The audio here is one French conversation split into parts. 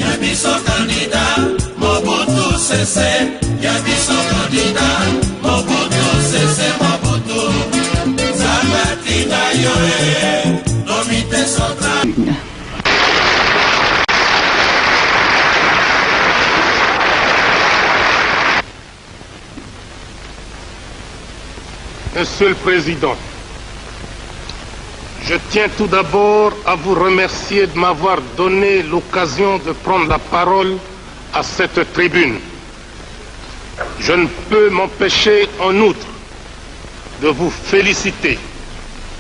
Yabiso candidat, Mobutu Sese. Yabiso candidat, Mobutu Sese Mobutu. Zabatina yoe, Comité central. Monsieur le Président, je tiens tout d'abord à vous remercier de m'avoir donné l'occasion de prendre la parole à cette tribune. Je ne peux m'empêcher en outre de vous féliciter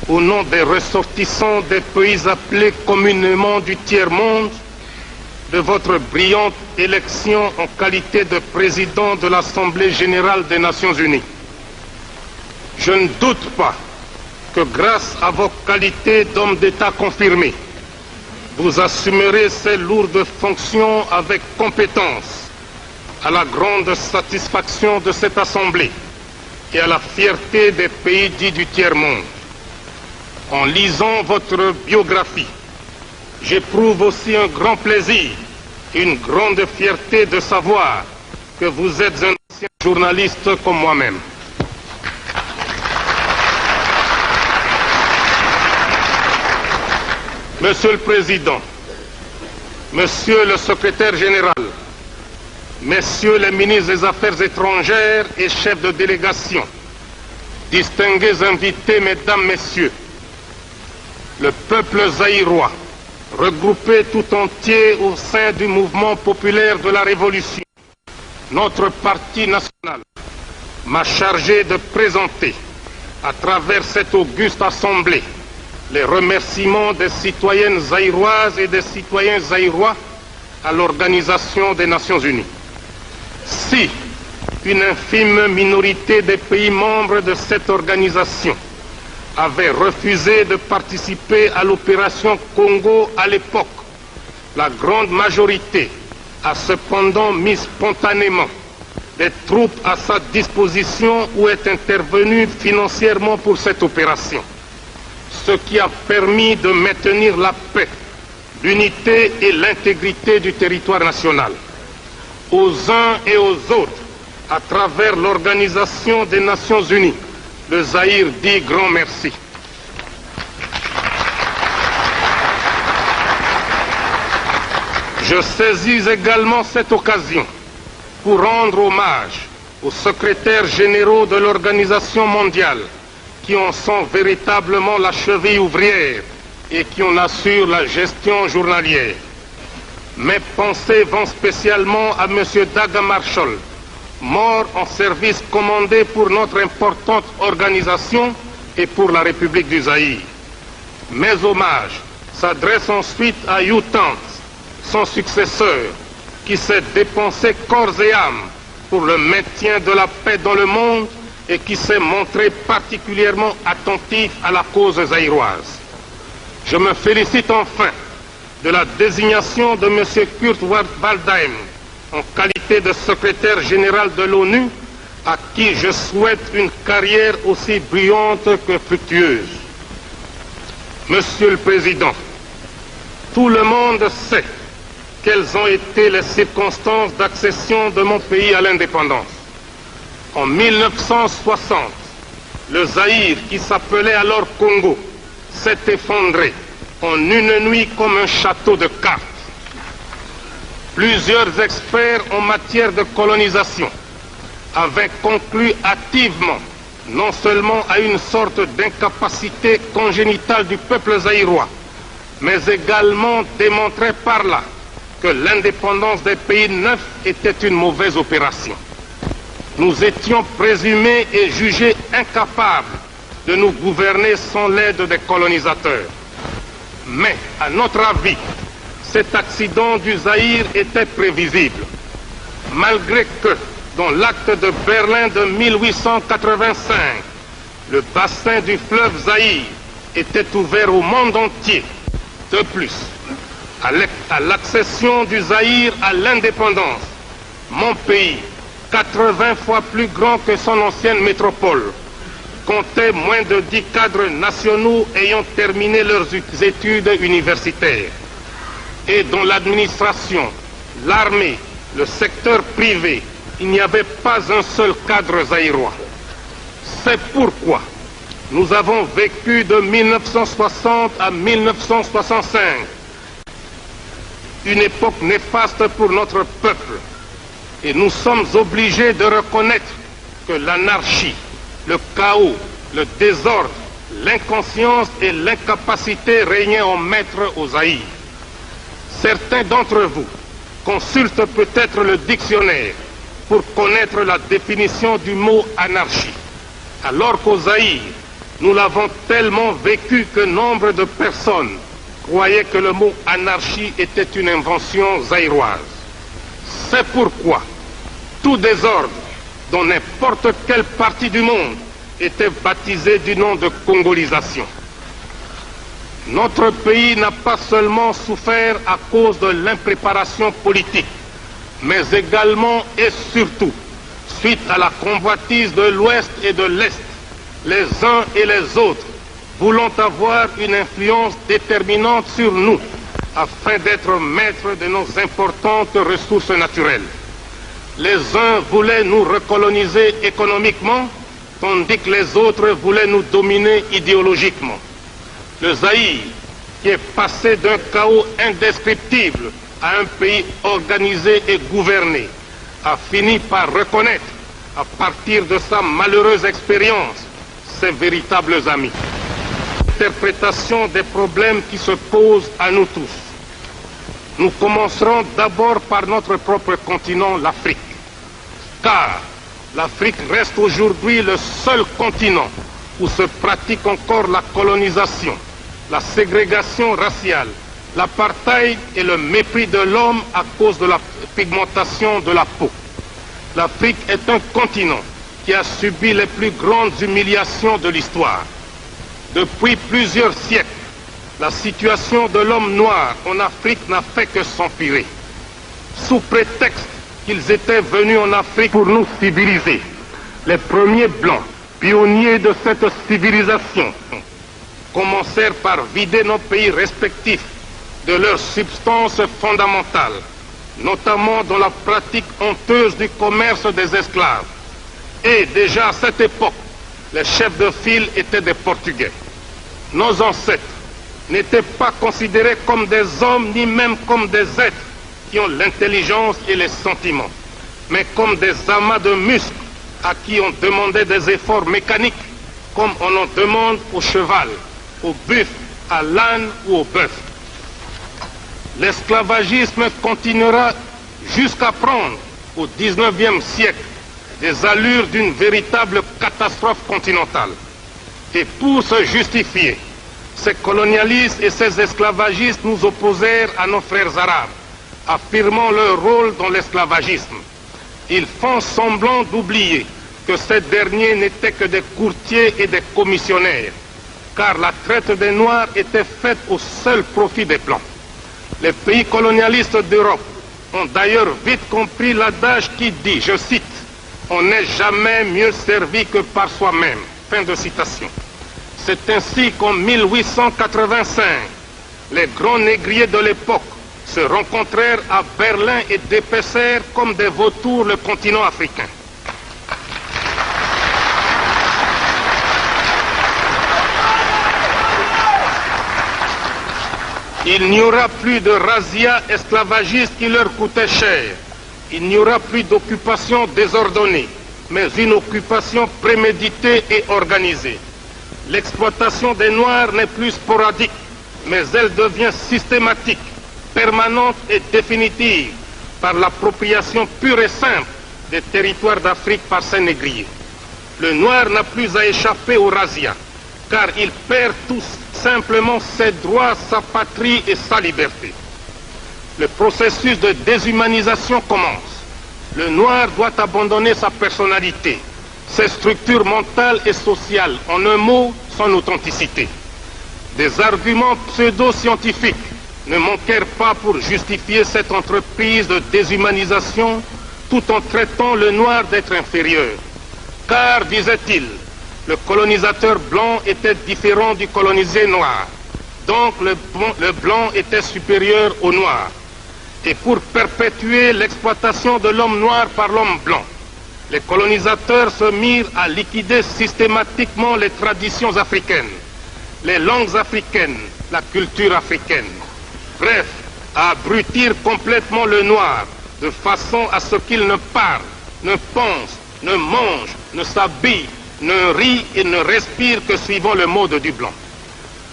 au nom des ressortissants des pays appelés communément du tiers-monde de votre brillante élection en qualité de président de l'Assemblée générale des Nations unies. Je ne doute pas que grâce à vos qualités d'homme d'État confirmé, vous assumerez ces lourdes fonctions avec compétence, à la grande satisfaction de cette Assemblée et à la fierté des pays dits du tiers-monde. En lisant votre biographie, j'éprouve aussi un grand plaisir et une grande fierté de savoir que vous êtes un ancien journaliste comme moi-même. Monsieur le Président, Monsieur le Secrétaire général, Messieurs les ministres des Affaires étrangères et chefs de délégation, distingués invités, Mesdames, Messieurs, le peuple zaïrois, regroupé tout entier au sein du mouvement populaire de la Révolution, notre parti national, m'a chargé de présenter, à travers cette auguste assemblée, les remerciements des citoyennes zaïroises et des citoyens zaïrois à l'Organisation des Nations Unies. Si une infime minorité des pays membres de cette organisation avait refusé de participer à l'opération Congo à l'époque, la grande majorité a cependant mis spontanément des troupes à sa disposition ou est intervenue financièrement pour cette opération, ce qui a permis de maintenir la paix, l'unité et l'intégrité du territoire national. Aux uns et aux autres, à travers l'Organisation des Nations Unies, le Zaïre dit grand merci. Je saisis également cette occasion pour rendre hommage aux secrétaires généraux de l'Organisation mondiale qui en sont véritablement la cheville ouvrière et qui en assurent la gestion journalière. Mes pensées vont spécialement à M. Daga Marshall, mort en service commandé pour notre importante organisation et pour la République du Zaïre. Mes hommages s'adressent ensuite à U Thant, son successeur, qui s'est dépensé corps et âme pour le maintien de la paix dans le monde et qui s'est montré particulièrement attentif à la cause zaïroise. Je me félicite enfin de la désignation de M. Kurt Waldheim en qualité de secrétaire général de l'ONU, à qui je souhaite une carrière aussi brillante que fructueuse. Monsieur le Président, tout le monde sait quelles ont été les circonstances d'accession de mon pays à l'indépendance. En 1960, le Zaïre, qui s'appelait alors Congo, s'est effondré en une nuit comme un château de cartes. Plusieurs experts en matière de colonisation avaient conclu hâtivement non seulement à une sorte d'incapacité congénitale du peuple zaïrois, mais également démontré par là que l'indépendance des pays neufs était une mauvaise opération. Nous étions présumés et jugés incapables de nous gouverner sans l'aide des colonisateurs. Mais, à notre avis, cet accident du Zaïre était prévisible, malgré que, dans l'acte de Berlin de 1885, le bassin du fleuve Zaïre était ouvert au monde entier. De plus, à l'accession du Zaïre à l'indépendance, mon pays, 80 fois plus grand que son ancienne métropole, comptait moins de 10 cadres nationaux ayant terminé leurs études universitaires. et dans l'administration, l'armée, le secteur privé, il n'y avait pas un seul cadre zaïrois. C'est pourquoi nous avons vécu de 1960 à 1965 une époque néfaste pour notre peuple. Et nous sommes obligés de reconnaître que l'anarchie, le chaos, le désordre, l'inconscience et l'incapacité régnaient en maître au Zaïre. Certains d'entre vous consultent peut-être le dictionnaire pour connaître la définition du mot anarchie. Alors qu'au Zaïre, nous l'avons tellement vécu que nombre de personnes croyaient que le mot anarchie était une invention zaïroise. C'est pourquoi tout désordre dans n'importe quelle partie du monde était baptisé du nom de congolisation. Notre pays n'a pas seulement souffert à cause de l'impréparation politique, mais également et surtout suite à la convoitise de l'Ouest et de l'Est, les uns et les autres voulant avoir une influence déterminante sur nous afin d'être maîtres de nos importantes ressources naturelles. Les uns voulaient nous recoloniser économiquement, tandis que les autres voulaient nous dominer idéologiquement. Le Zaïre, qui est passé d'un chaos indescriptible à un pays organisé et gouverné, a fini par reconnaître, à partir de sa malheureuse expérience, ses véritables amis. Interprétation des problèmes qui se posent à nous tous. Nous commencerons d'abord par notre propre continent, l'Afrique. Car l'Afrique reste aujourd'hui le seul continent où se pratique encore la colonisation, la ségrégation raciale, l'apartheid et le mépris de l'homme à cause de la pigmentation de la peau. L'Afrique est un continent qui a subi les plus grandes humiliations de l'histoire. Depuis plusieurs siècles, la situation de l'homme noir en Afrique n'a fait que s'empirer. Sous prétexte qu'ils étaient venus en Afrique pour nous civiliser, les premiers blancs, pionniers de cette civilisation, commencèrent par vider nos pays respectifs de leurs substances fondamentales, notamment dans la pratique honteuse du commerce des esclaves. Et déjà à cette époque, les chefs de file étaient des Portugais. Nos ancêtres n'étaient pas considérés comme des hommes, ni même comme des êtres qui ont l'intelligence et les sentiments, mais comme des amas de muscles à qui on demandait des efforts mécaniques, comme on en demande au cheval, au buffle, à l'âne ou au bœuf. L'esclavagisme continuera jusqu'à prendre, au XIXe siècle, des allures d'une véritable catastrophe continentale. Et pour se justifier, ces colonialistes et ces esclavagistes nous opposèrent à nos frères arabes, affirmant leur rôle dans l'esclavagisme. Ils font semblant d'oublier que ces derniers n'étaient que des courtiers et des commissionnaires, car la traite des Noirs était faite au seul profit des Blancs. Les pays colonialistes d'Europe ont d'ailleurs vite compris l'adage qui dit, je cite, « On n'est jamais mieux servi que par soi-même ». Fin de citation. C'est ainsi qu'en 1885, les grands négriers de l'époque se rencontrèrent à Berlin et dépecèrent comme des vautours le continent africain. Il n'y aura plus de razzia esclavagiste qui leur coûtait cher. Il n'y aura plus d'occupation désordonnée, mais une occupation préméditée et organisée. L'exploitation des Noirs n'est plus sporadique, mais elle devient systématique, permanente et définitive par l'appropriation pure et simple des territoires d'Afrique par ces négriers. Le Noir n'a plus à échapper au razzia, car il perd tout simplement ses droits, sa patrie et sa liberté. Le processus de déshumanisation commence. Le Noir doit abandonner sa personnalité, ses structures mentales et sociales, en un mot, son authenticité. Des arguments pseudo-scientifiques ne manquèrent pas pour justifier cette entreprise de déshumanisation tout en traitant le Noir d'être inférieur. Car, disait-il, le colonisateur blanc était différent du colonisé noir. Donc le blanc était supérieur au noir. Et pour perpétuer l'exploitation de l'homme noir par l'homme blanc, les colonisateurs se mirent à liquider systématiquement les traditions africaines, les langues africaines, la culture africaine. Bref, à abrutir complètement le noir, de façon à ce qu'il ne parle, ne pense, ne mange, ne s'habille, ne rit et ne respire que suivant le mode du blanc.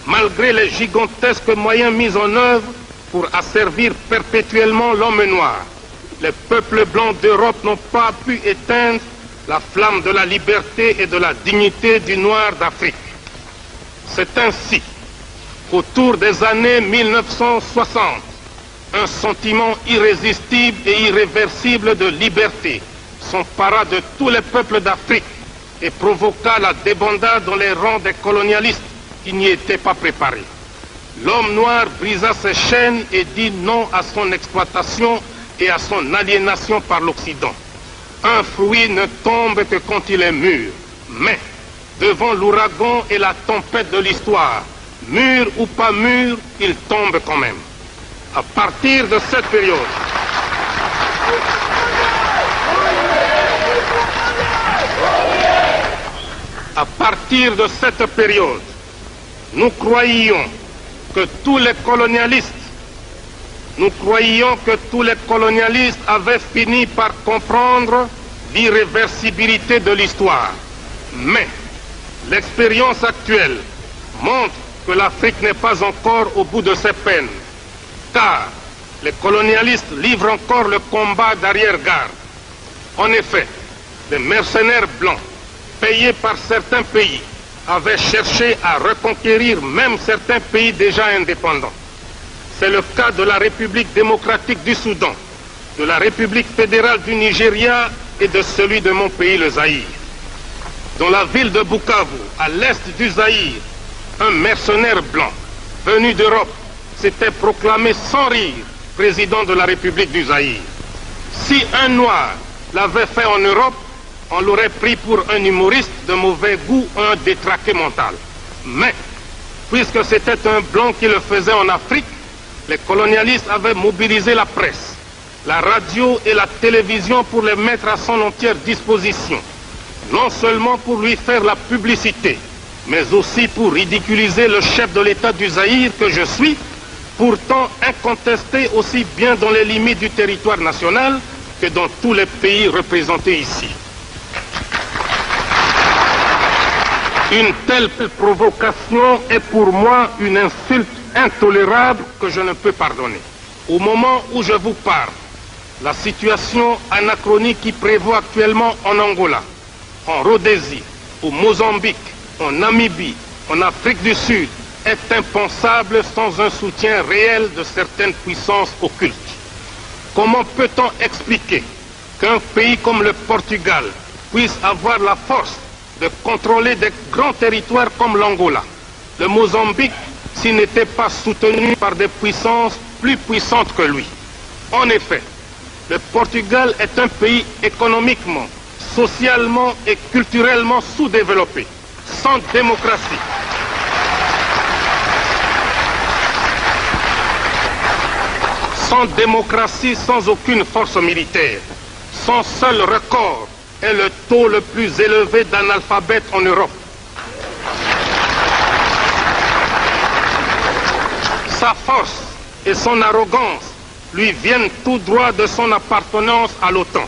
Malgré les gigantesques moyens mis en œuvre pour asservir perpétuellement l'homme noir, les peuples blancs d'Europe n'ont pas pu éteindre la flamme de la liberté et de la dignité du noir d'Afrique. C'est ainsi qu'autour des années 1960, un sentiment irrésistible et irréversible de liberté s'empara de tous les peuples d'Afrique et provoqua la débandade dans les rangs des colonialistes qui n'y étaient pas préparés. L'homme noir brisa ses chaînes et dit non à son exploitation et à son aliénation par l'Occident. Un fruit ne tombe que quand il est mûr, mais devant l'ouragan et la tempête de l'histoire, mûr ou pas mûr, il tombe quand même. À partir de cette période, nous croyions que tous les colonialistes avaient fini par comprendre l'irréversibilité de l'histoire. Mais l'expérience actuelle montre que l'Afrique n'est pas encore au bout de ses peines, car les colonialistes livrent encore le combat d'arrière-garde. En effet, les mercenaires blancs, payés par certains pays, avaient cherché à reconquérir même certains pays déjà indépendants. C'est le cas de la République démocratique du Soudan, de la République fédérale du Nigeria et de celui de mon pays, le Zaïre. Dans la ville de Bukavu, à l'est du Zaïre, un mercenaire blanc venu d'Europe s'était proclamé sans rire président de la République du Zaïre. Si un noir l'avait fait en Europe, on l'aurait pris pour un humoriste de mauvais goût, un détraqué mental. Mais, puisque c'était un blanc qui le faisait en Afrique, les colonialistes avaient mobilisé la presse, la radio et la télévision pour les mettre à son entière disposition, non seulement pour lui faire la publicité, mais aussi pour ridiculiser le chef de l'État du Zaïre que je suis, pourtant incontesté aussi bien dans les limites du territoire national que dans tous les pays représentés ici. Une telle provocation est pour moi une insulte intolérable que je ne peux pardonner. Au moment où je vous parle, la situation anachronique qui prévaut actuellement en Angola, en Rhodésie, au Mozambique, en Namibie, en Afrique du Sud, est impensable sans un soutien réel de certaines puissances occultes. Comment peut-on expliquer qu'un pays comme le Portugal puisse avoir la force de contrôler des grands territoires comme l'Angola, le Mozambique, s'il n'était pas soutenu par des puissances plus puissantes que lui? En effet, le Portugal est un pays économiquement, socialement et culturellement sous-développé, sans démocratie. Sans démocratie, sans aucune force militaire. Son seul record est le taux le plus élevé d'analphabètes en Europe. Sa force et son arrogance lui viennent tout droit de son appartenance à l'OTAN,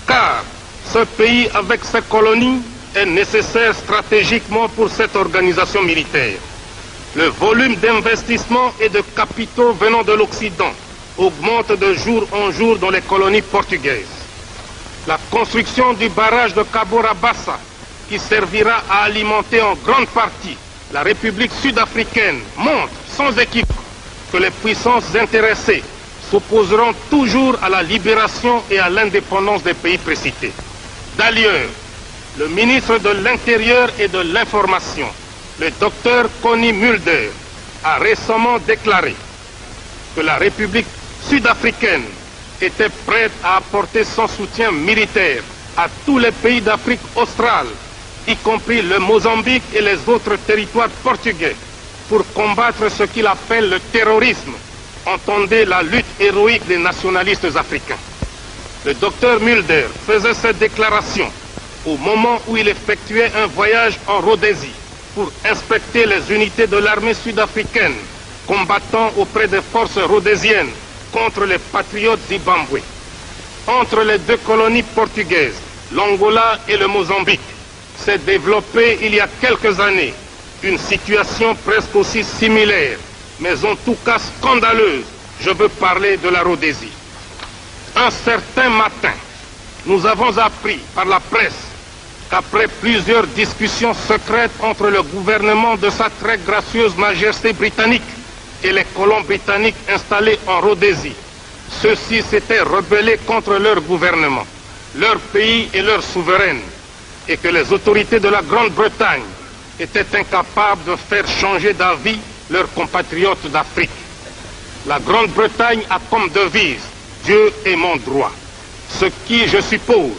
car ce pays avec ses colonies est nécessaire stratégiquement pour cette organisation militaire. Le volume d'investissement et de capitaux venant de l'Occident augmente de jour en jour dans les colonies portugaises. La construction du barrage de Cabora Bassa, qui servira à alimenter en grande partie la République sud-africaine, montre sans équivoque que les puissances intéressées s'opposeront toujours à la libération et à l'indépendance des pays précités. D'ailleurs, le ministre de l'Intérieur et de l'Information, le docteur Connie Mulder, a récemment déclaré que la République sud-africaine était prête à apporter son soutien militaire à tous les pays d'Afrique australe, y compris le Mozambique et les autres territoires portugais, pour combattre ce qu'il appelle le terrorisme. Entendez la lutte héroïque des nationalistes africains. Le docteur Mulder faisait cette déclaration au moment où il effectuait un voyage en Rhodésie pour inspecter les unités de l'armée sud-africaine combattant auprès des forces rhodésiennes contre les patriotes zimbabwe. Entre les deux colonies portugaises, l'Angola et le Mozambique, s'est développée il y a quelques années une situation presque aussi similaire, mais en tout cas scandaleuse. Je veux parler de la Rhodésie. Un certain matin, nous avons appris par la presse qu'après plusieurs discussions secrètes entre le gouvernement de sa très gracieuse majesté britannique et les colons britanniques installés en Rhodésie, ceux-ci s'étaient rebellés contre leur gouvernement, leur pays et leur souveraine, et que les autorités de la Grande-Bretagne étaient incapables de faire changer d'avis leurs compatriotes d'Afrique. La Grande-Bretagne a comme devise « Dieu est mon droit », ce qui, je suppose,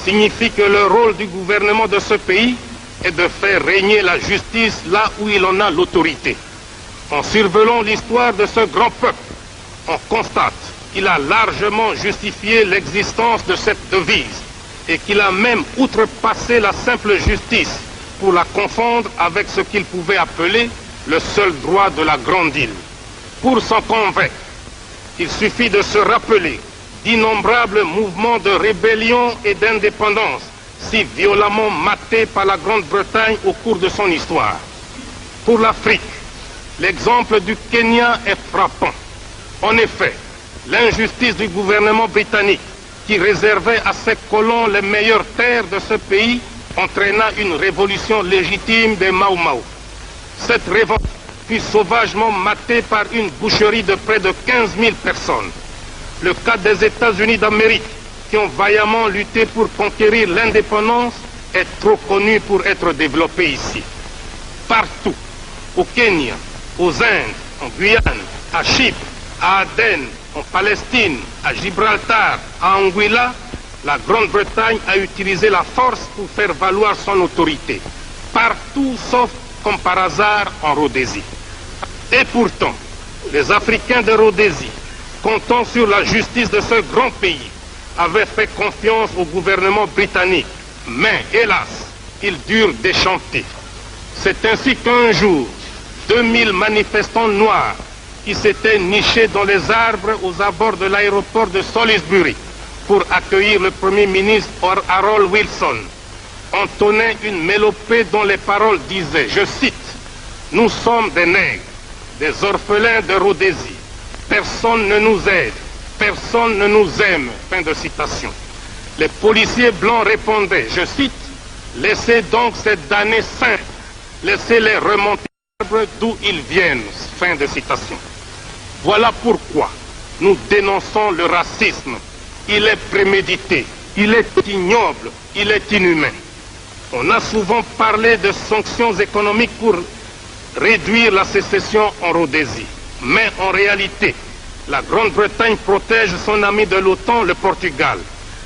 signifie que le rôle du gouvernement de ce pays est de faire régner la justice là où il en a l'autorité. En survolant l'histoire de ce grand peuple, on constate qu'il a largement justifié l'existence de cette devise et qu'il a même outrepassé la simple justice pour la confondre avec ce qu'il pouvait appeler le seul droit de la grande île. Pour s'en convaincre, il suffit de se rappeler d'innombrables mouvements de rébellion et d'indépendance si violemment matés par la Grande-Bretagne au cours de son histoire. Pour l'Afrique, l'exemple du Kenya est frappant. En effet, l'injustice du gouvernement britannique qui réservait à ses colons les meilleures terres de ce pays entraîna une révolution légitime des Mau Mau. Cette révolte fut sauvagement matée par une boucherie de près de 15 000 personnes. Le cas des États-Unis d'Amérique, qui ont vaillamment lutté pour conquérir l'indépendance, est trop connu pour être développé ici. Partout, au Kenya, aux Indes, en Guyane, à Chypre, à Aden, en Palestine, à Gibraltar, à Anguilla, la Grande-Bretagne a utilisé la force pour faire valoir son autorité. Partout, sauf, comme par hasard, en Rhodésie. Et pourtant, les Africains de Rhodésie, comptant sur la justice de ce grand pays, avaient fait confiance au gouvernement britannique. Mais, hélas, ils durent déchanter. C'est ainsi qu'un jour, 2000 manifestants noirs qui s'étaient nichés dans les arbres aux abords de l'aéroport de Salisbury pour accueillir le Premier ministre Harold Wilson, entonnaient une mélopée dont les paroles disaient, je cite, « Nous sommes des nègres, des orphelins de Rhodésie. Personne ne nous aide, personne ne nous aime. » Fin de citation. Les policiers blancs répondaient, je cite, « Laissez donc ces damnés saints, laissez-les remonter d'où ils viennent. » Fin de citation. Voilà pourquoi nous dénonçons le racisme. Il est prémédité, il est ignoble, il est inhumain. On a souvent parlé de sanctions économiques pour réduire la sécession en Rhodésie. Mais en réalité, la Grande-Bretagne protège son ami de l'OTAN, le Portugal.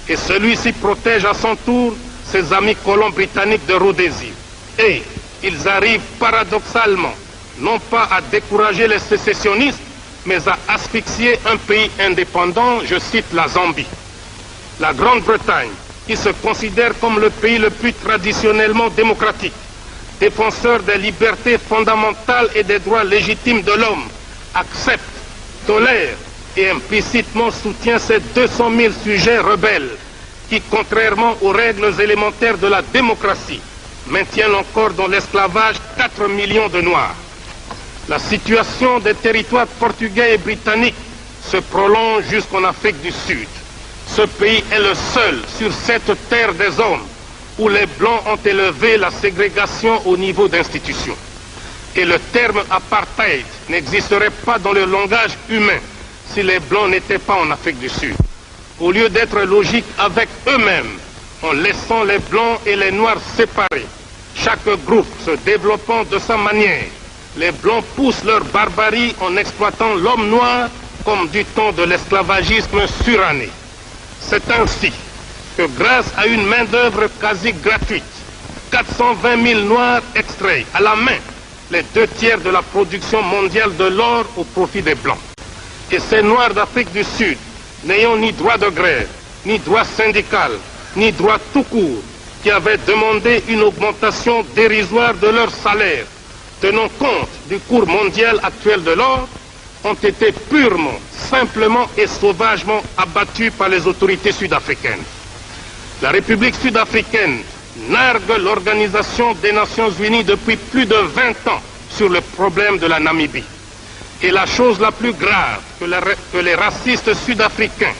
Et celui-ci protège à son tour ses amis colons britanniques de Rhodésie. Et ils arrivent paradoxalement, non pas à décourager les sécessionnistes, mais à asphyxier un pays indépendant, je cite la Zambie. La Grande-Bretagne, qui se considère comme le pays le plus traditionnellement démocratique, défenseur des libertés fondamentales et des droits légitimes de l'homme, accepte, tolère et implicitement soutient ces 200 000 sujets rebelles qui, contrairement aux règles élémentaires de la démocratie, maintiennent encore dans l'esclavage 4 millions de Noirs. La situation des territoires portugais et britanniques se prolonge jusqu'en Afrique du Sud. Ce pays est le seul sur cette terre des hommes où les Blancs ont élevé la ségrégation au niveau d'institutions. Et le terme apartheid n'existerait pas dans le langage humain si les Blancs n'étaient pas en Afrique du Sud. Au lieu d'être logiques avec eux-mêmes, en laissant les Blancs et les Noirs séparés, chaque groupe se développant de sa manière, les Blancs poussent leur barbarie en exploitant l'homme noir comme du temps de l'esclavagisme suranné. C'est ainsi que grâce à une main-d'œuvre quasi gratuite, 420 000 Noirs extraits à la main les 2/3 de la production mondiale de l'or au profit des Blancs. Et ces Noirs d'Afrique du Sud, n'ayant ni droit de grève, ni droit syndical, ni droit tout court, qui avaient demandé une augmentation dérisoire de leur salaire, tenant compte du cours mondial actuel de l'or, ont été purement, simplement et sauvagement abattus par les autorités sud-africaines. La République sud-africaine nargue l'Organisation des Nations Unies depuis plus de 20 ans sur le problème de la Namibie. Et la chose la plus grave que les racistes sud-africains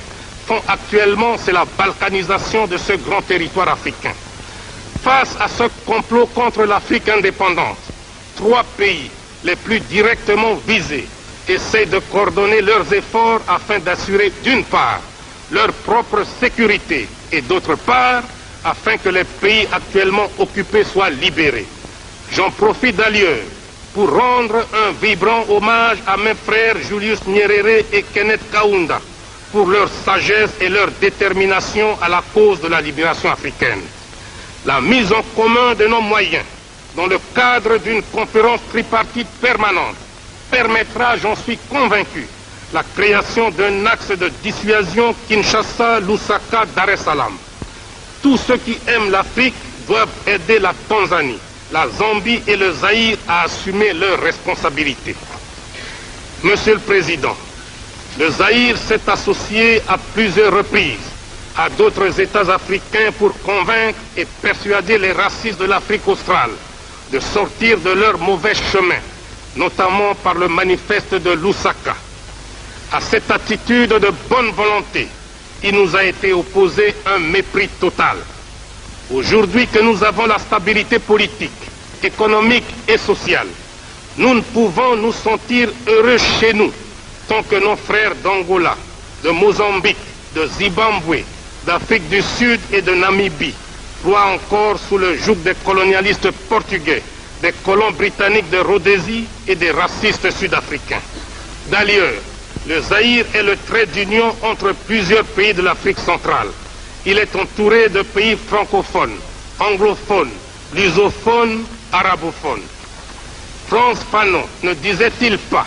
font actuellement, c'est la balkanisation de ce grand territoire africain. Face à ce complot contre l'Afrique indépendante, 3 pays les plus directement visés essaient de coordonner leurs efforts afin d'assurer d'une part leur propre sécurité et d'autre part afin que les pays actuellement occupés soient libérés. J'en profite d'ailleurs pour rendre un vibrant hommage à mes frères Julius Nyerere et Kenneth Kaunda pour leur sagesse et leur détermination à la cause de la libération africaine. La mise en commun de nos moyens dans le cadre d'une conférence tripartite permanente permettra, j'en suis convaincu, la création d'un axe de dissuasion Kinshasa-Lusaka-Dar es Salaam. Tous ceux qui aiment l'Afrique doivent aider la Tanzanie, la Zambie et le Zaïre à assumer leurs responsabilités. Monsieur le Président, le Zaïre s'est associé à plusieurs reprises à d'autres États africains pour convaincre et persuader les racistes de l'Afrique australe de sortir de leur mauvais chemin, notamment par le manifeste de Lusaka. À cette attitude de bonne volonté, il nous a été opposé un mépris total. Aujourd'hui que nous avons la stabilité politique, économique et sociale, nous ne pouvons nous sentir heureux chez nous tant que nos frères d'Angola, de Mozambique, de Zimbabwe, d'Afrique du Sud et de Namibie ploient encore sous le joug des colonialistes portugais, des colons britanniques de Rhodésie et des racistes sud-africains. D'ailleurs, le Zaïre est le trait d'union entre plusieurs pays de l'Afrique centrale. Il est entouré de pays francophones, anglophones, lusophones, arabophones. Frantz Fanon ne disait-il pas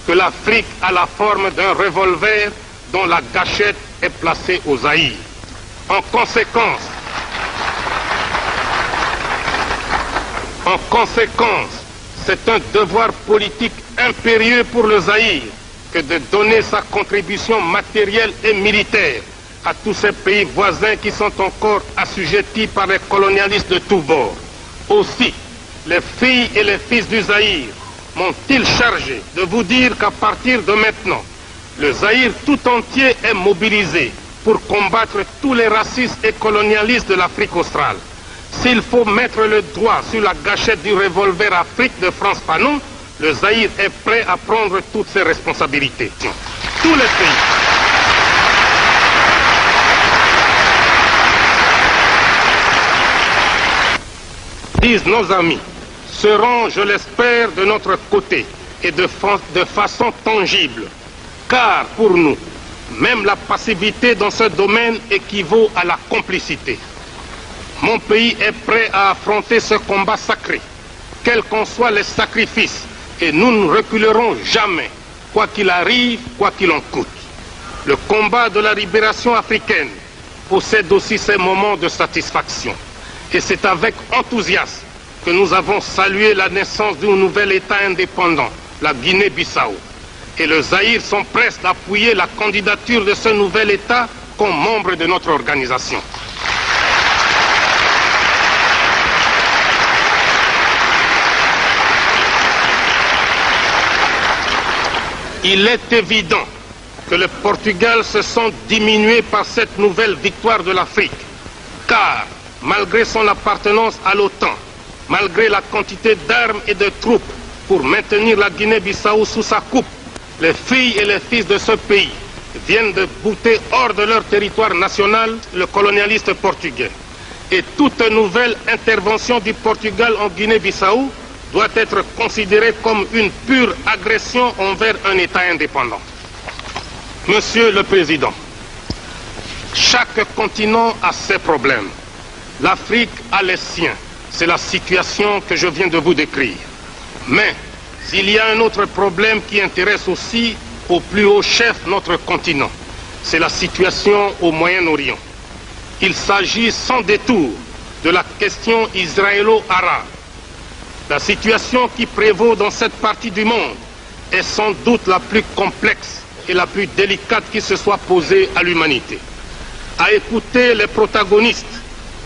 que l'Afrique a la forme d'un revolver dont la gâchette est placée au Zaïre? En conséquence, c'est un devoir politique impérieux pour le Zaïre que de donner sa contribution matérielle et militaire à tous ces pays voisins qui sont encore assujettis par les colonialistes de tous bords. Aussi, les filles et les fils du Zaïre m'ont-ils chargé de vous dire qu'à partir de maintenant, le Zaïre tout entier est mobilisé pour combattre tous les racistes et colonialistes de l'Afrique australe. S'il faut mettre le doigt sur la gâchette du revolver Afrique de Frantz Fanon, le Zaïre est prêt à prendre toutes ses responsabilités. Tous les pays. Disent nos amis, seront, je l'espère, de notre côté et de façon tangible. Car pour nous, même la passivité dans ce domaine équivaut à la complicité. Mon pays est prêt à affronter ce combat sacré, quels qu'en soient les sacrifices, et nous ne reculerons jamais, quoi qu'il arrive, quoi qu'il en coûte. Le combat de la libération africaine possède aussi ses moments de satisfaction. Et c'est avec enthousiasme que nous avons salué la naissance d'un nouvel État indépendant, la Guinée-Bissau. Et le Zaïre sont prêts d'appuyer la candidature de ce nouvel État comme membre de notre organisation. Il est évident que le Portugal se sent diminué par cette nouvelle victoire de l'Afrique, car malgré son appartenance à l'OTAN, malgré la quantité d'armes et de troupes pour maintenir la Guinée-Bissau sous sa coupe, les filles et les fils de ce pays viennent de bouter hors de leur territoire national le colonialiste portugais. Et toute nouvelle intervention du Portugal en Guinée-Bissau doit être considérée comme une pure agression envers un État indépendant. Monsieur le Président, chaque continent a ses problèmes. L'Afrique a les siens. C'est la situation que je viens de vous décrire. Mais il y a un autre problème qui intéresse aussi au plus haut chef notre continent. C'est la situation au Moyen-Orient. Il s'agit sans détour de la question israélo-arabe. La situation qui prévaut dans cette partie du monde est sans doute la plus complexe et la plus délicate qui se soit posée à l'humanité. À écouter les protagonistes,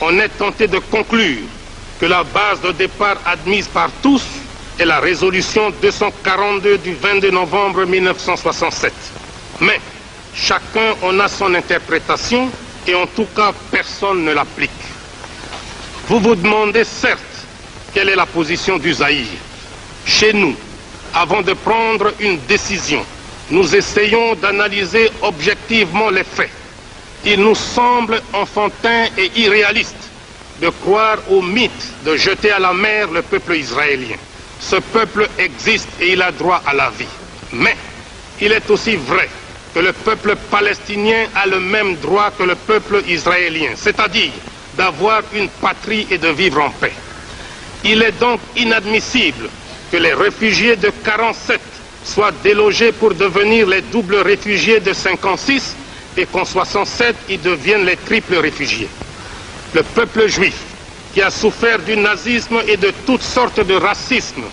on est tenté de conclure que la base de départ admise par tous est la résolution 242 du 22 novembre 1967. Mais chacun en a son interprétation et en tout cas personne ne l'applique. Vous vous demandez certes quelle est la position du Zaïre. Chez nous, avant de prendre une décision, nous essayons d'analyser objectivement les faits. Il nous semble enfantin et irréaliste de croire au mythe de jeter à la mer le peuple israélien. Ce peuple existe et il a droit à la vie. Mais il est aussi vrai que le peuple palestinien a le même droit que le peuple israélien, c'est-à-dire d'avoir une patrie et de vivre en paix. Il est donc inadmissible que les réfugiés de 47 soient délogés pour devenir les doubles réfugiés de 56 et qu'en 67 ils deviennent les triples réfugiés. Le peuple juif, qui a souffert du nazisme et de toutes sortes de racisme,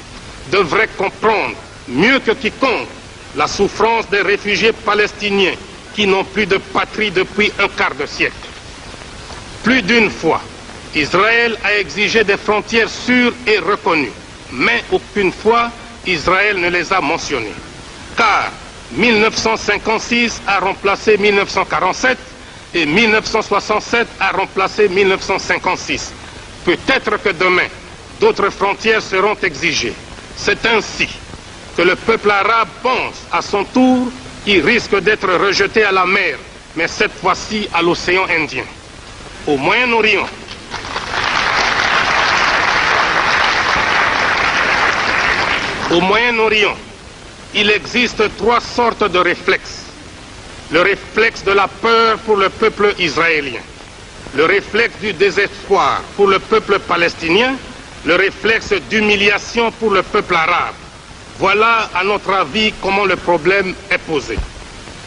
devrait comprendre mieux que quiconque la souffrance des réfugiés palestiniens qui n'ont plus de patrie depuis un quart de siècle. Plus d'une fois, Israël a exigé des frontières sûres et reconnues, mais aucune fois Israël ne les a mentionnées. Car 1956 a remplacé 1947 et 1967 a remplacé 1956. Peut-être que demain, d'autres frontières seront exigées. C'est ainsi que le peuple arabe pense à son tour qu'il risque d'être rejeté à la mer, mais cette fois-ci à l'océan Indien. Au Moyen-Orient, il existe trois sortes de réflexes. Le réflexe de la peur pour le peuple israélien, le réflexe du désespoir pour le peuple palestinien, le réflexe d'humiliation pour le peuple arabe. Voilà, à notre avis, comment le problème est posé.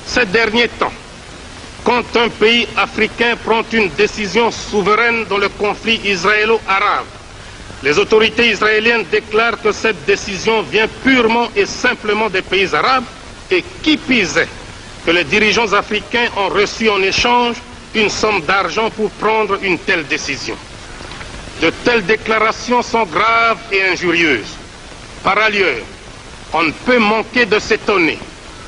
Ces derniers temps, quand un pays africain prend une décision souveraine dans le conflit israélo-arabe, les autorités israéliennes déclarent que cette décision vient purement et simplement des pays arabes et qui pisait que les dirigeants africains ont reçu en échange une somme d'argent pour prendre une telle décision. De telles déclarations sont graves et injurieuses. Par ailleurs, on ne peut manquer de s'étonner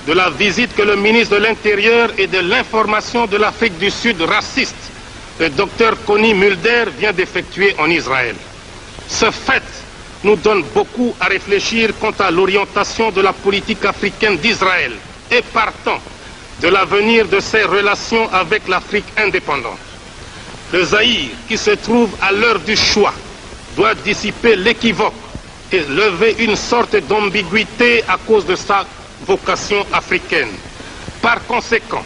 de la visite que le ministre de l'Intérieur et de l'Information de l'Afrique du Sud raciste, le docteur Connie Mulder, vient d'effectuer en Israël. Ce fait nous donne beaucoup à réfléchir quant à l'orientation de la politique africaine d'Israël et partant de l'avenir de ses relations avec l'Afrique indépendante. Le Zaïre, qui se trouve à l'heure du choix, doit dissiper l'équivoque et lever une sorte d'ambiguïté à cause de sa vocation africaine. Par conséquent,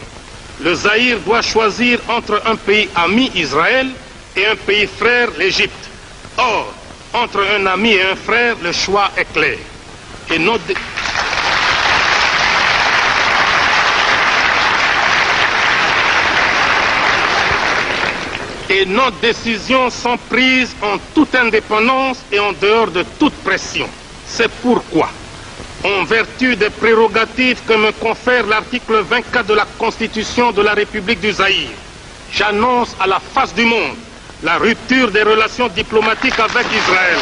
le Zaïre doit choisir entre un pays ami, Israël, et un pays frère, l'Égypte. Or, entre un ami et un frère, le choix est clair. Et nos décisions sont prises en toute indépendance et en dehors de toute pression. C'est pourquoi, en vertu des prérogatives que me confère l'article 24 de la Constitution de la République du Zaïre, j'annonce à la face du monde la rupture des relations diplomatiques avec Israël.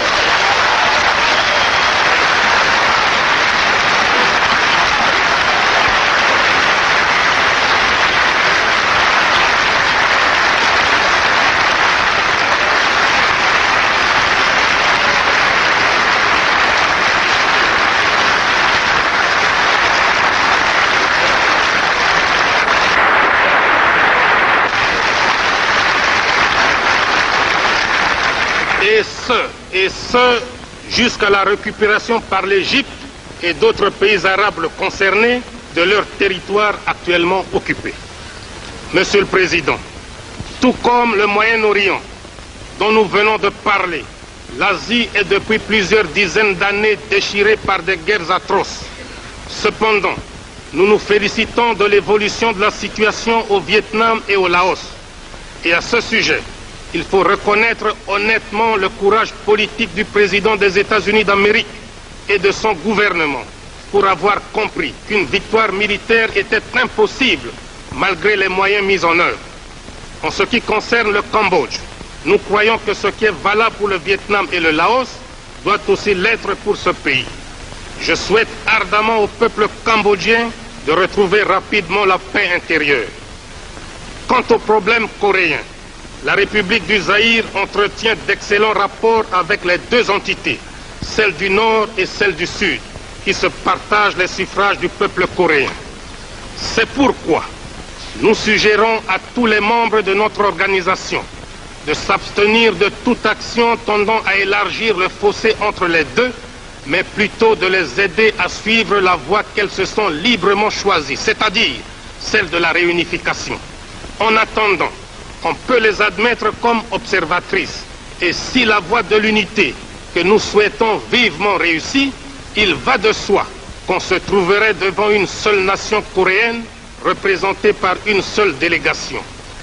Et ce, jusqu'à la récupération par l'Égypte et d'autres pays arabes concernés de leur territoire actuellement occupé. Monsieur le Président, tout comme le Moyen-Orient, dont nous venons de parler, l'Asie est depuis plusieurs dizaines d'années déchirée par des guerres atroces. Cependant, nous nous félicitons de l'évolution de la situation au Vietnam et au Laos. Et à ce sujet, il faut reconnaître honnêtement le courage politique du président des États-Unis d'Amérique et de son gouvernement pour avoir compris qu'une victoire militaire était impossible malgré les moyens mis en œuvre. En ce qui concerne le Cambodge, nous croyons que ce qui est valable pour le Vietnam et le Laos doit aussi l'être pour ce pays. Je souhaite ardemment au peuple cambodgien de retrouver rapidement la paix intérieure. Quant au problème coréen, la République du Zaïre entretient d'excellents rapports avec les deux entités, celle du Nord et celle du Sud, qui se partagent les suffrages du peuple coréen. C'est pourquoi nous suggérons à tous les membres de notre organisation de s'abstenir de toute action tendant à élargir le fossé entre les deux, mais plutôt de les aider à suivre la voie qu'elles se sont librement choisies, c'est-à-dire celle de la réunification. En attendant, on peut les admettre comme observatrices, et si la voie de l'unité que nous souhaitons vivement réussit, il va de soi qu'on se trouverait devant une seule nation coréenne représentée par une seule délégation.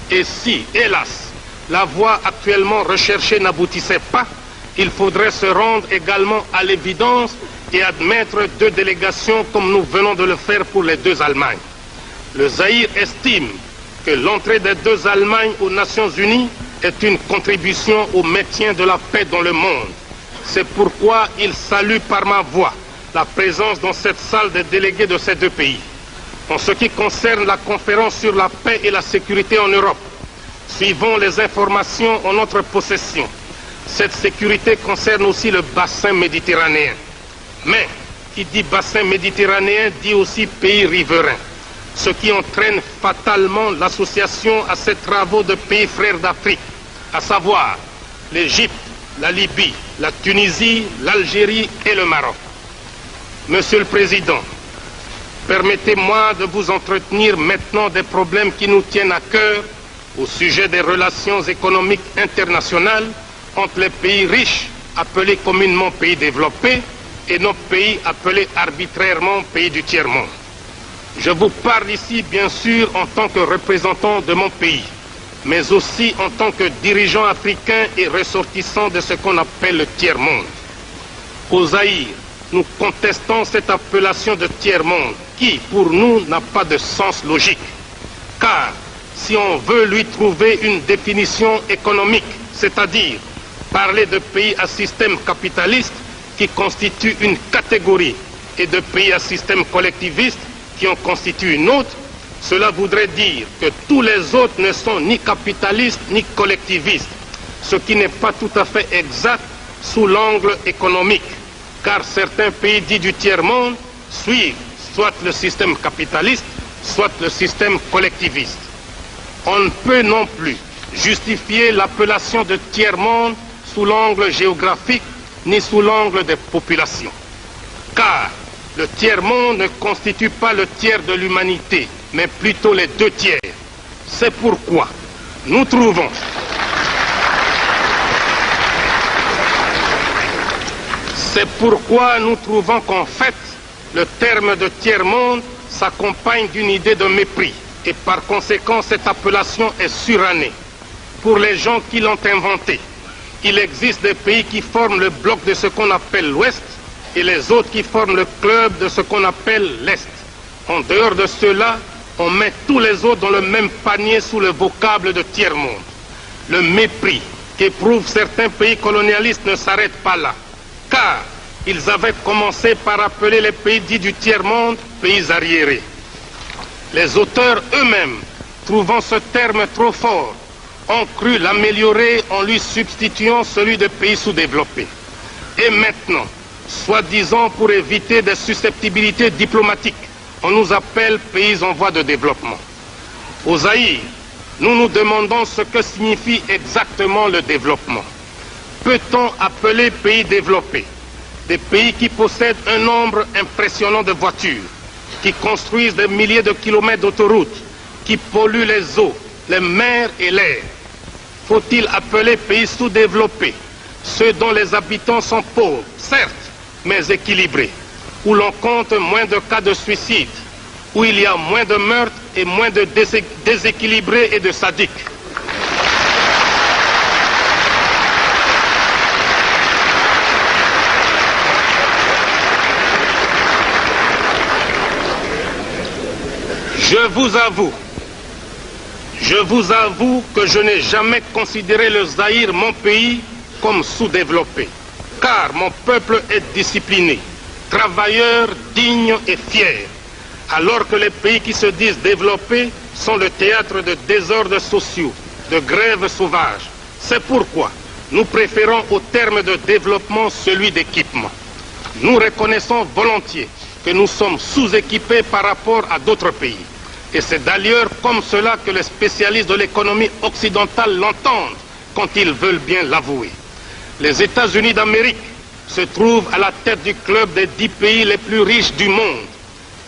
Et si, hélas, la voie actuellement recherchée n'aboutissait pas, il faudrait se rendre également à l'évidence et admettre deux délégations comme nous venons de le faire pour les deux Allemagnes. Le Zaïre estime que l'entrée des deux Allemagnes aux Nations Unies est une contribution au maintien de la paix dans le monde. C'est pourquoi il salue par ma voix la présence dans cette salle des délégués de ces deux pays. En ce qui concerne la conférence sur la paix et la sécurité en Europe, suivons les informations en notre possession. Cette sécurité concerne aussi le bassin méditerranéen. Mais qui dit bassin méditerranéen dit aussi pays riverains, ce qui entraîne fatalement l'association à ces travaux de pays frères d'Afrique, à savoir l'Égypte, la Libye, la Tunisie, l'Algérie et le Maroc. Monsieur le Président, permettez-moi de vous entretenir maintenant des problèmes qui nous tiennent à cœur au sujet des relations économiques internationales entre les pays riches, appelés communément pays développés, et nos pays appelés arbitrairement pays du tiers-monde. Je vous parle ici, bien sûr, en tant que représentant de mon pays, mais aussi en tant que dirigeant africain et ressortissant de ce qu'on appelle le tiers-monde. Au Zaïre, nous contestons cette appellation de tiers-monde qui, pour nous, n'a pas de sens logique. Car si on veut lui trouver une définition économique, c'est-à-dire parler de pays à système capitaliste qui constitue une catégorie et de pays à système collectiviste qui en constitue une autre, cela voudrait dire que tous les autres ne sont ni capitalistes ni collectivistes, ce qui n'est pas tout à fait exact sous l'angle économique, car certains pays dits du tiers-monde suivent soit le système capitaliste, soit le système collectiviste. On ne peut non plus justifier l'appellation de tiers-monde sous l'angle géographique ni sous l'angle des populations. Car le tiers-monde ne constitue pas le tiers de l'humanité, mais plutôt les deux tiers. C'est pourquoi nous trouvons qu'en fait, le terme de tiers-monde s'accompagne d'une idée de mépris. Et par conséquent, cette appellation est surannée. Pour les gens qui l'ont inventée, il existe des pays qui forment le bloc de ce qu'on appelle l'Ouest et les autres qui forment le club de ce qu'on appelle l'Est. En dehors de cela, on met tous les autres dans le même panier sous le vocable de tiers-monde. Le mépris qu'éprouvent certains pays colonialistes ne s'arrête pas là, car ils avaient commencé par appeler les pays dits du tiers-monde pays arriérés. Les auteurs eux-mêmes, trouvant ce terme trop fort, ont cru l'améliorer en lui substituant celui de pays sous-développés. Et maintenant, soi-disant pour éviter des susceptibilités diplomatiques, on nous appelle pays en voie de développement. Au Zaïre, nous nous demandons ce que signifie exactement le développement. Peut-on appeler pays développés des pays qui possèdent un nombre impressionnant de voitures, qui construisent des milliers de kilomètres d'autoroutes, qui polluent les eaux, les mers et l'air? Faut-il appeler pays sous-développés ceux dont les habitants sont pauvres, certes, mais équilibrés, où l'on compte moins de cas de suicide, où il y a moins de meurtres et moins de déséquilibrés et de sadiques. Je vous avoue que je n'ai jamais considéré le Zaïre, mon pays, comme sous-développé, car mon peuple est discipliné, travailleur, digne et fier, alors que les pays qui se disent développés sont le théâtre de désordres sociaux, de grèves sauvages. C'est pourquoi nous préférons au terme de développement celui d'équipement. Nous reconnaissons volontiers que nous sommes sous-équipés par rapport à d'autres pays. Et c'est d'ailleurs comme cela que les spécialistes de l'économie occidentale l'entendent quand ils veulent bien l'avouer. Les États-Unis d'Amérique se trouvent à la tête du club des 10 pays les plus riches du monde.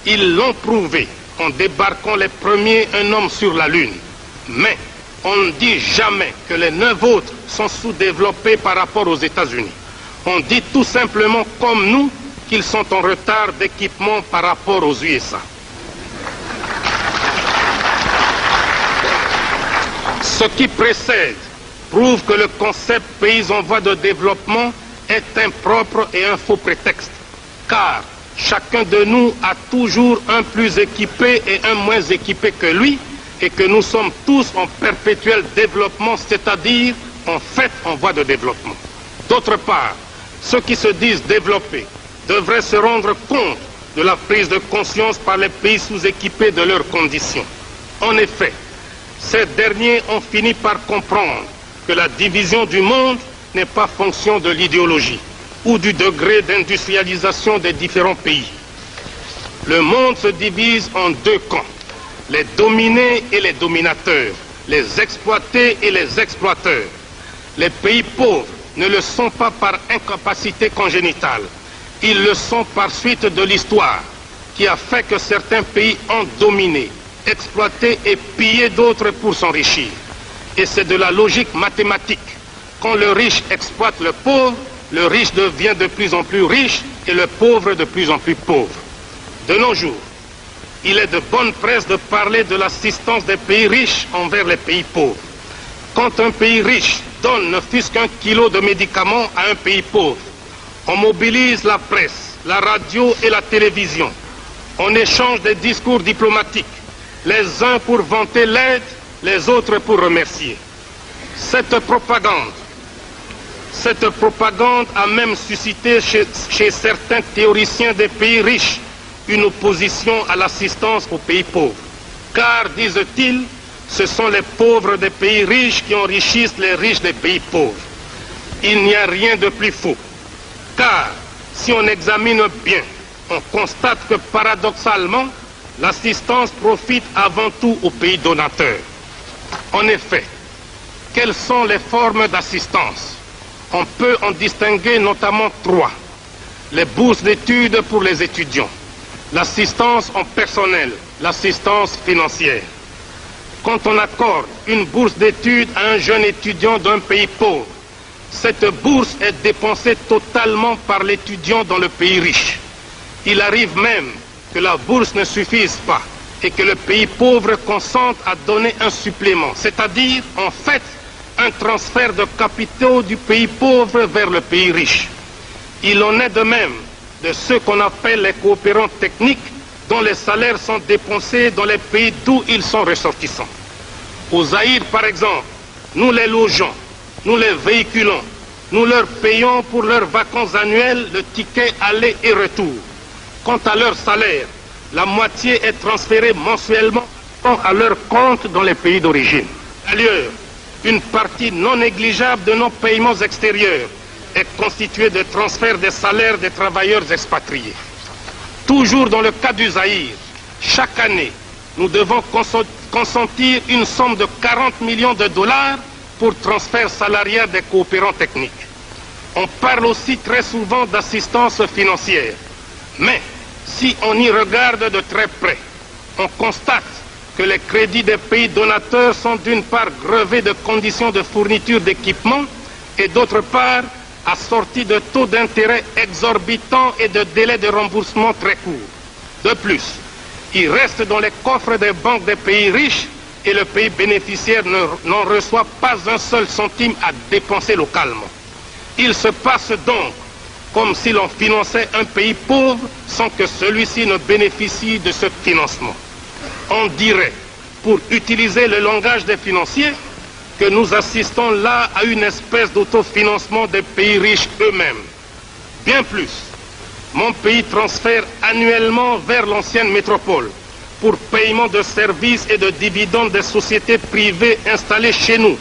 Ils l'ont prouvé en débarquant les premiers un homme sur la Lune. Mais on ne dit jamais que les 9 autres sont sous-développés par rapport aux États-Unis. On dit tout simplement comme nous qu'ils sont en retard d'équipement par rapport aux USA. Ce qui précède prouve que le concept pays en voie de développement est impropre et un faux prétexte, car chacun de nous a toujours un plus équipé et un moins équipé que lui, et que nous sommes tous en perpétuel développement, c'est-à-dire en fait en voie de développement. D'autre part, ceux qui se disent développés devraient se rendre compte de la prise de conscience par les pays sous-équipés de leurs conditions. En effet, ces derniers ont fini par comprendre que la division du monde n'est pas fonction de l'idéologie ou du degré d'industrialisation des différents pays. Le monde se divise en 2 camps, les dominés et les dominateurs, les exploités et les exploiteurs. Les pays pauvres ne le sont pas par incapacité congénitale, ils le sont par suite de l'histoire qui a fait que certains pays ont dominé, exploité et pillé d'autres pour s'enrichir. Et c'est de la logique mathématique. Quand le riche exploite le pauvre, le riche devient de plus en plus riche et le pauvre de plus en plus pauvre. De nos jours, il est de bonne presse de parler de l'assistance des pays riches envers les pays pauvres. Quand un pays riche donne ne fût-ce qu'un kilo de médicaments à un pays pauvre, on mobilise la presse, la radio et la télévision. On échange des discours diplomatiques, les uns pour vanter l'aide, les autres pour remercier. Cette propagande a même suscité chez certains théoriciens des pays riches une opposition à l'assistance aux pays pauvres. Car, disent-ils, ce sont les pauvres des pays riches qui enrichissent les riches des pays pauvres. Il n'y a rien de plus faux. Car, si on examine bien, on constate que paradoxalement, l'assistance profite avant tout aux pays donateurs. En effet, quelles sont les formes d'assistance? On peut en distinguer notamment 3. Les bourses d'études pour les étudiants, l'assistance en personnel, l'assistance financière. Quand on accorde une bourse d'études à un jeune étudiant d'un pays pauvre, cette bourse est dépensée totalement par l'étudiant dans le pays riche. Il arrive même que la bourse ne suffise pas et que le pays pauvre consente à donner un supplément, c'est-à-dire, en fait, un transfert de capitaux du pays pauvre vers le pays riche. Il en est de même de ceux qu'on appelle les coopérants techniques, dont les salaires sont dépensés dans les pays d'où ils sont ressortissants. Au Zaïre, par exemple, nous les logeons, nous les véhiculons, nous leur payons pour leurs vacances annuelles le ticket aller et retour. Quant à leur salaire, la moitié est transférée mensuellement à leur compte dans les pays d'origine. D'ailleurs, une partie non négligeable de nos paiements extérieurs est constituée de transferts des salaires des travailleurs expatriés. Toujours dans le cas du Zaïre, chaque année, nous devons consentir une somme de 40 millions de dollars pour transfert salarial des coopérants techniques. On parle aussi très souvent d'assistance financière. Mais si on y regarde de très près, on constate que les crédits des pays donateurs sont d'une part grevés de conditions de fourniture d'équipement et d'autre part assortis de taux d'intérêt exorbitants et de délais de remboursement très courts. De plus, il reste dans les coffres des banques des pays riches et le pays bénéficiaire n'en reçoit pas un seul centime à dépenser localement. Il se passe donc comme si l'on finançait un pays pauvre sans que celui-ci ne bénéficie de ce financement. On dirait, pour utiliser le langage des financiers, que nous assistons là à une espèce d'autofinancement des pays riches eux-mêmes. Bien plus, mon pays transfère annuellement vers l'ancienne métropole, pour paiement de services et de dividendes des sociétés privées installées chez nous,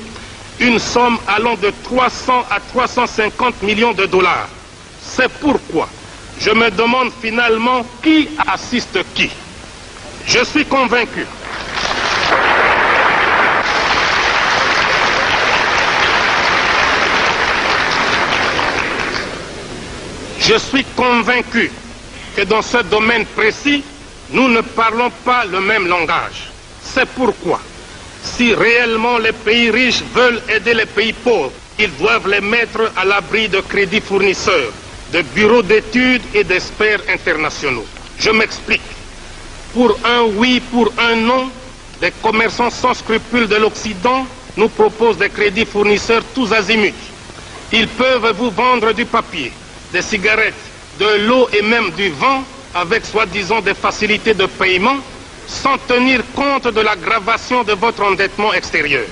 une somme allant de 300 à 350 millions de dollars. C'est pourquoi je me demande finalement qui assiste qui. Je suis convaincu. Je suis convaincu que dans ce domaine précis, nous ne parlons pas le même langage. C'est pourquoi, si réellement les pays riches veulent aider les pays pauvres, ils doivent les mettre à l'abri de crédits fournisseurs, de bureaux d'études et d'experts internationaux. Je m'explique. Pour un oui, pour un non, des commerçants sans scrupules de l'Occident nous proposent des crédits fournisseurs tous azimuts. Ils peuvent vous vendre du papier, des cigarettes, de l'eau et même du vent avec soi-disant des facilités de paiement sans tenir compte de l'aggravation de votre endettement extérieur.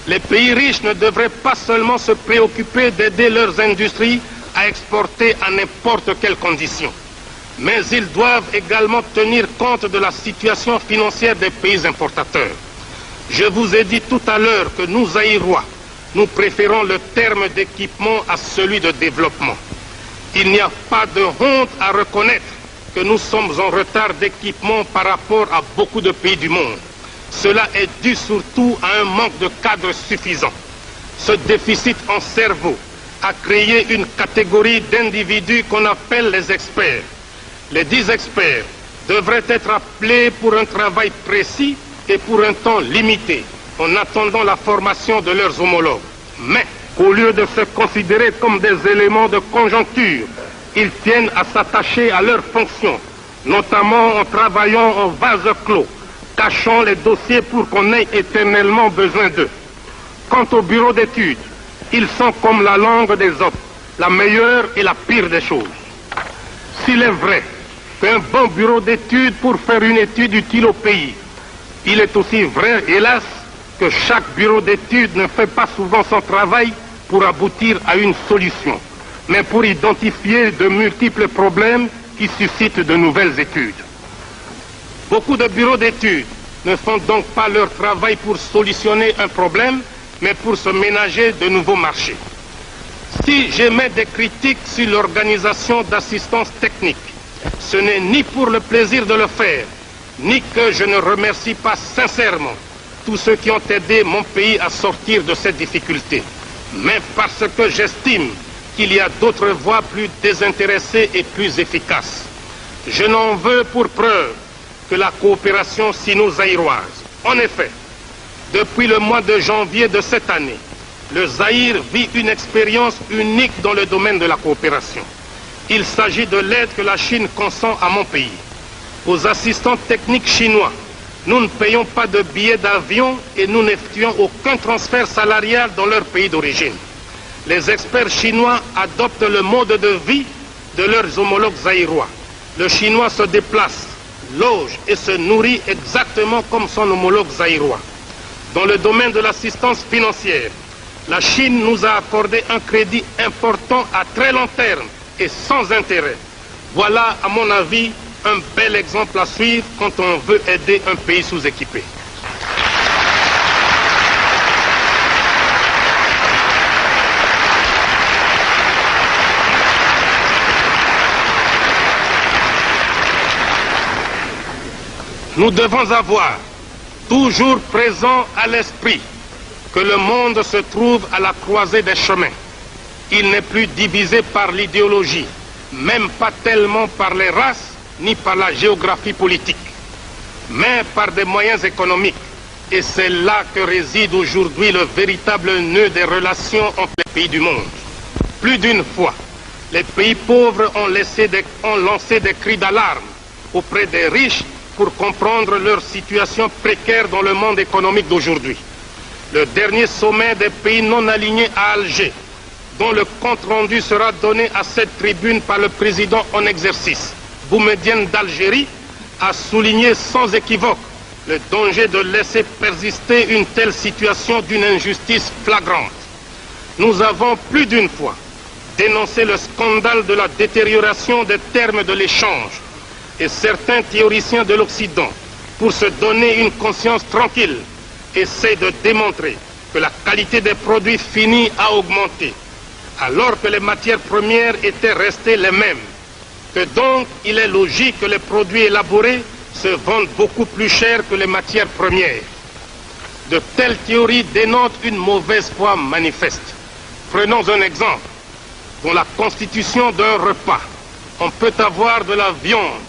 Les pays riches ne devraient pas seulement se préoccuper d'aider leurs industries à exporter à n'importe quelle condition, mais ils doivent également tenir compte de la situation financière des pays importateurs. Je vous ai dit tout à l'heure que nous, Zaïrois, nous préférons le terme d'équipement à celui de développement. Il n'y a pas de honte à reconnaître que nous sommes en retard d'équipement par rapport à beaucoup de pays du monde. Cela est dû surtout à un manque de cadres suffisant. Ce déficit en cerveau a créé une catégorie d'individus qu'on appelle les experts. Les 10 experts devraient être appelés pour un travail précis et pour un temps limité, en attendant la formation de leurs homologues. Mais, au lieu de se considérer comme des éléments de conjoncture, ils tiennent à s'attacher à leurs fonctions, notamment en travaillant en vase clos, cachant les dossiers pour qu'on ait éternellement besoin d'eux. Quant au bureau d'études, ils sont comme la langue des autres, la meilleure et la pire des choses. S'il est vrai qu'un bon bureau d'études pour faire une étude utile au pays, il est aussi vrai, hélas, que chaque bureau d'études ne fait pas souvent son travail pour aboutir à une solution, mais pour identifier de multiples problèmes qui suscitent de nouvelles études. Beaucoup de bureaux d'études ne font donc pas leur travail pour solutionner un problème, mais pour se ménager de nouveaux marchés. Si j'émets des critiques sur l'organisation d'assistance technique, ce n'est ni pour le plaisir de le faire, ni que je ne remercie pas sincèrement tous ceux qui ont aidé mon pays à sortir de cette difficulté, mais parce que j'estime qu'il y a d'autres voies plus désintéressées et plus efficaces. Je n'en veux pour preuve que la coopération sino-zaïroise. En effet, depuis le mois de janvier de cette année, le Zaïre vit une expérience unique dans le domaine de la coopération. Il s'agit de l'aide que la Chine consent à mon pays. Aux assistants techniques chinois, nous ne payons pas de billets d'avion et nous n'effectuons aucun transfert salarial dans leur pays d'origine. Les experts chinois adoptent le mode de vie de leurs homologues zaïrois. Le chinois se déplace, loge et se nourrit exactement comme son homologue zaïrois. Dans le domaine de l'assistance financière, la Chine nous a accordé un crédit important à très long terme et sans intérêt. Voilà, à mon avis, un bel exemple à suivre quand on veut aider un pays sous-équipé. Nous devons avoir toujours présent à l'esprit que le monde se trouve à la croisée des chemins. Il n'est plus divisé par l'idéologie, même pas tellement par les races, ni par la géographie politique, mais par des moyens économiques. Et c'est là que réside aujourd'hui le véritable nœud des relations entre les pays du monde. Plus d'une fois, les pays pauvres ont lancé des cris d'alarme auprès des riches pour comprendre leur situation précaire dans le monde économique d'aujourd'hui. Le dernier sommet des pays non alignés à Alger, dont le compte-rendu sera donné à cette tribune par le président en exercice, Boumedienne d'Algérie, a souligné sans équivoque le danger de laisser persister une telle situation d'une injustice flagrante. Nous avons plus d'une fois dénoncé le scandale de la détérioration des termes de l'échange et certains théoriciens de l'Occident, pour se donner une conscience tranquille, essaient de démontrer que la qualité des produits finis a augmenté, alors que les matières premières étaient restées les mêmes, que donc il est logique que les produits élaborés se vendent beaucoup plus cher que les matières premières. De telles théories dénotent une mauvaise foi manifeste. Prenons un exemple. Dans la constitution d'un repas, on peut avoir de la viande,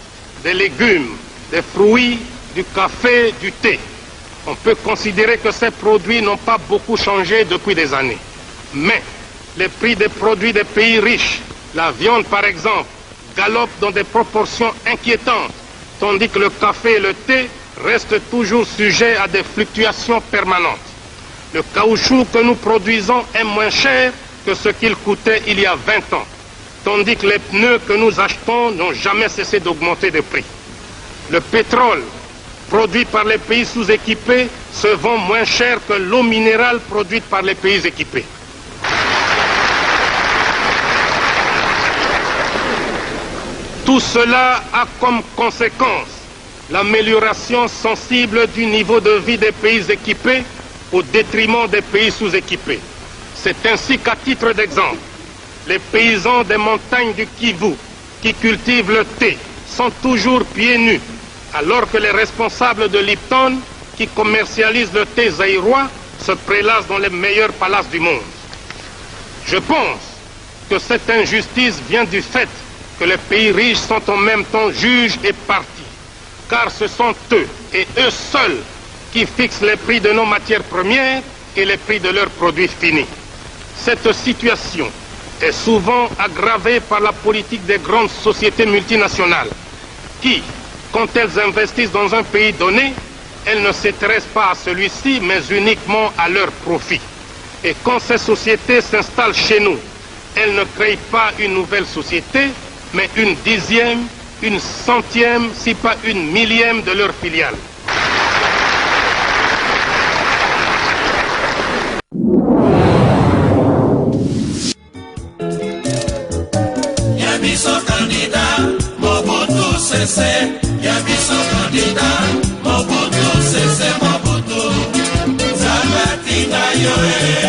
des légumes, des fruits, du café, du thé. On peut considérer que ces produits n'ont pas beaucoup changé depuis des années. Mais les prix des produits des pays riches, la viande par exemple, galopent dans des proportions inquiétantes, tandis que le café et le thé restent toujours sujets à des fluctuations permanentes. Le caoutchouc que nous produisons est moins cher que ce qu'il coûtait il y a 20 ans, tandis que les pneus que nous achetons n'ont jamais cessé d'augmenter de prix. Le pétrole produit par les pays sous-équipés se vend moins cher que l'eau minérale produite par les pays équipés. Tout cela a comme conséquence l'amélioration sensible du niveau de vie des pays équipés au détriment des pays sous-équipés. C'est ainsi qu'à titre d'exemple, les paysans des montagnes du Kivu qui cultivent le thé sont toujours pieds nus, alors que les responsables de Lipton qui commercialisent le thé zaïrois se prélassent dans les meilleurs palaces du monde. Je pense que cette injustice vient du fait que les pays riches sont en même temps juges et parties, car ce sont eux et eux seuls qui fixent les prix de nos matières premières et les prix de leurs produits finis. Cette situation est souvent aggravée par la politique des grandes sociétés multinationales qui, quand elles investissent dans un pays donné, elles ne s'intéressent pas à celui-ci, mais uniquement à leur profit. Et quand ces sociétés s'installent chez nous, elles ne créent pas une nouvelle société, mais une dixième, une centième, si pas une millième de leurs filiales. Yabiso candidat, Mobutu cessé. Yabiso candidat, Mobutu cessé, Mobutu. Zabatinga yoe.